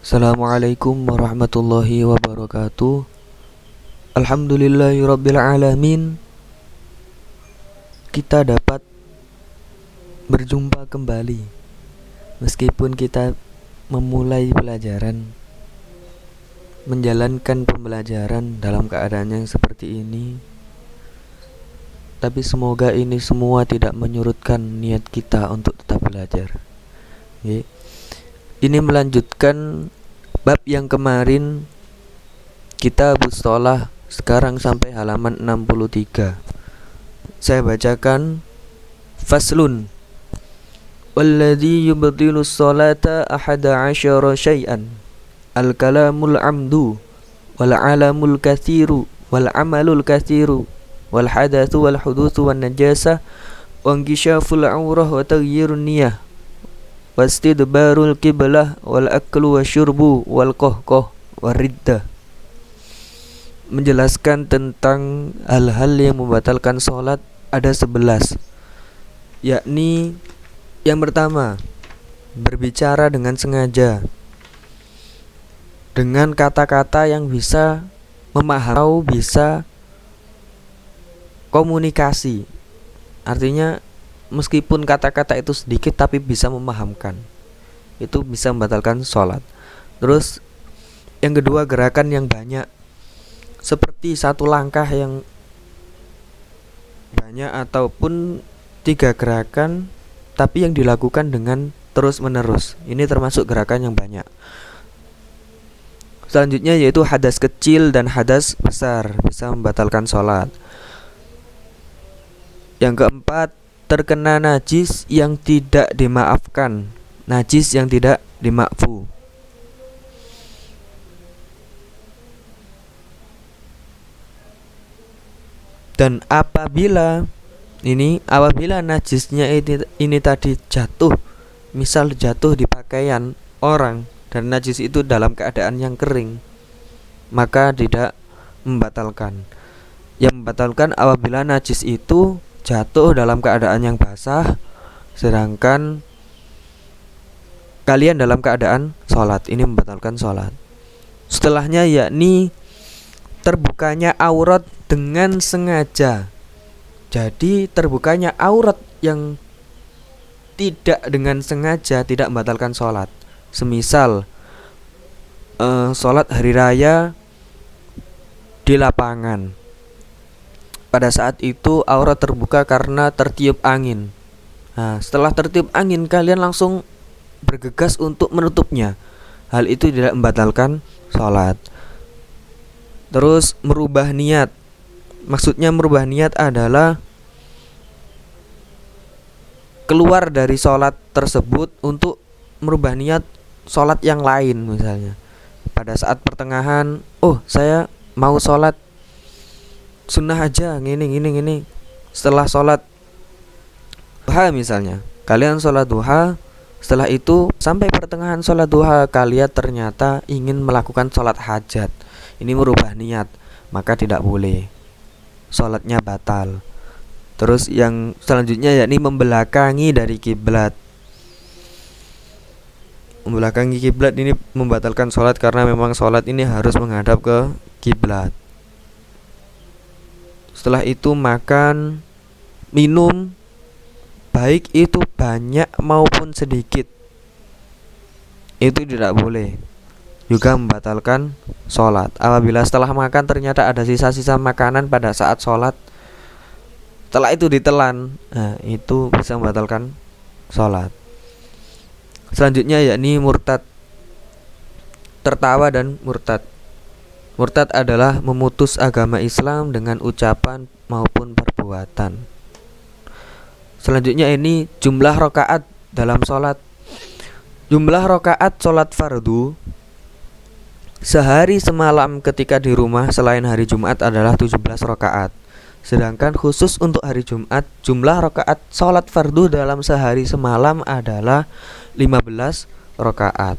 Assalamualaikum warahmatullahi wabarakatuh. Alhamdulillahirabbil alamin. Kita dapat berjumpa kembali meskipun kita memulai pelajaran, menjalankan pembelajaran dalam keadaan yang seperti ini. Tapi semoga ini semua tidak menyurutkan niat kita untuk tetap belajar. Ini melanjutkan bab yang kemarin kita Bustolah, sekarang sampai halaman 63. Saya bacakan. Faslun. Walladhi yubtilu sholata ahada asyara syai'an. Al-kalamul amdu wal alamul kathiru wal amalul kathiru wal hadatsu wal hudutsu wan najasah wa inkishaful aurah wa taghyirun niyah wastidbarul qiblah wal aklu wasyurbu wal qahqah wariddah. Menjelaskan tentang hal-hal yang membatalkan sholat ada 11, yakni yang pertama, berbicara dengan sengaja dengan kata-kata yang bisa memahami, bisa komunikasi. Artinya meskipun kata-kata itu sedikit tapi bisa memahamkan, itu bisa membatalkan sholat. Terus yang kedua, gerakan yang banyak, seperti satu langkah yang banyak ataupun 3 gerakan tapi yang dilakukan dengan terus menerus. Ini termasuk gerakan yang banyak. Selanjutnya yaitu hadas kecil dan hadas besar, bisa membatalkan sholat. Yang keempat, terkena najis yang tidak dimaafkan, najis yang tidak dimakfu. Dan apabila najisnya ini tadi jatuh, misal jatuh di pakaian orang dan najis itu dalam keadaan yang kering, maka tidak membatalkan. Yang membatalkan apabila najis itu jatuh dalam keadaan yang basah, sedangkan kalian dalam keadaan sholat, ini membatalkan sholat. Setelahnya yakni terbukanya aurat dengan sengaja. Jadi terbukanya aurat yang tidak dengan sengaja tidak membatalkan sholat. Semisal sholat hari raya di lapangan, pada saat itu aurat terbuka karena tertiup angin. Nah, setelah tertiup angin kalian langsung bergegas untuk menutupnya. Hal itu tidak membatalkan sholat. Terus merubah niat. Maksudnya merubah niat adalah keluar dari sholat tersebut untuk merubah niat sholat yang lain. Misalnya pada saat pertengahan, saya mau sholat sunnah aja, gini. Setelah sholat duha misalnya, kalian sholat duha. Setelah itu sampai pertengahan sholat duha kalian ternyata ingin melakukan sholat hajat. Ini merubah niat, maka tidak boleh, sholatnya batal. Terus yang selanjutnya yakni membelakangi dari kiblat. Membelakangi kiblat ini membatalkan sholat karena memang sholat ini harus menghadap ke kiblat. Setelah itu makan, minum, baik itu banyak maupun sedikit, itu tidak boleh, juga membatalkan sholat. Apabila setelah makan ternyata ada sisa-sisa makanan pada saat sholat, setelah itu ditelan, itu bisa membatalkan sholat. Selanjutnya yakni murtad, tertawa dan murtad. Murtad adalah memutus agama Islam dengan ucapan maupun perbuatan. Selanjutnya ini jumlah rakaat dalam sholat. Jumlah rakaat sholat fardu sehari semalam ketika di rumah selain hari Jumat adalah 17 rakaat. Sedangkan khusus untuk hari Jumat, jumlah rakaat sholat fardu dalam sehari semalam adalah 15 rakaat.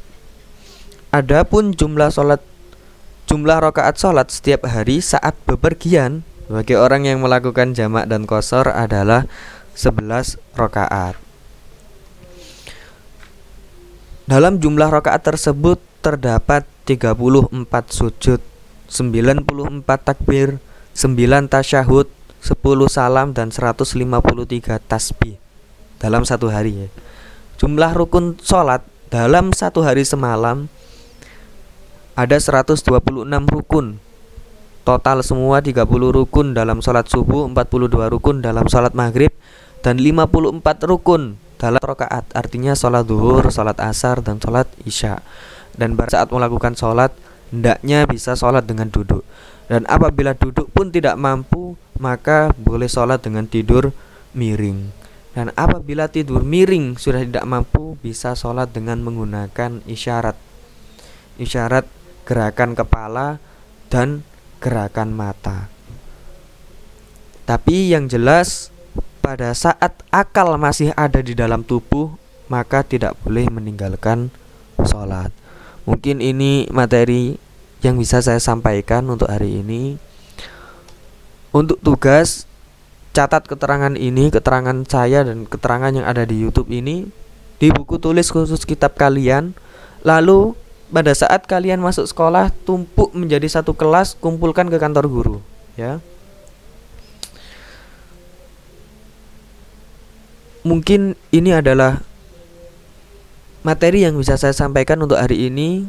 Adapun jumlah rakaat sholat setiap hari saat bepergian bagi orang yang melakukan jamak dan qashar adalah 11 rakaat. Dalam jumlah rakaat tersebut terdapat 34 sujud, 94 takbir, 9 tasyahud, 10 salam, dan 153 tasbih dalam satu hari ya. Jumlah rukun sholat dalam satu hari semalam ada 126 rukun. Total semua 30 rukun dalam sholat subuh, 42 rukun dalam sholat maghrib, dan 54 rukun dalam rakaat. Artinya sholat zuhur, sholat asar, dan sholat isya. Dan pada saat melakukan sholat, hendaknya bisa sholat dengan duduk. Dan apabila duduk pun tidak mampu, maka boleh sholat dengan tidur miring. Dan apabila tidur miring sudah tidak mampu, bisa sholat dengan menggunakan isyarat. Isyarat gerakan kepala dan gerakan mata. Tapi yang jelas, pada saat akal masih ada di dalam tubuh, maka tidak boleh meninggalkan sholat. Mungkin ini materi yang bisa saya sampaikan untuk hari ini. Untuk tugas, catat keterangan ini, keterangan saya dan keterangan yang ada di YouTube ini di buku tulis khusus kitab kalian. Lalu pada saat kalian masuk sekolah, tumpuk menjadi satu kelas, kumpulkan ke kantor guru ya. Mungkin ini adalah materi yang bisa saya sampaikan untuk hari ini.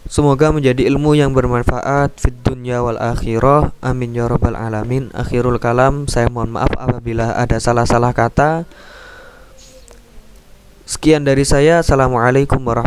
Semoga menjadi ilmu yang bermanfaat fid dunya wal akhirah. Amin ya rabbal alamin. Akhirul kalam, saya mohon maaf apabila ada salah-salah kata. Sekian dari saya. Assalamualaikum warahmatullahi wabarakatuh.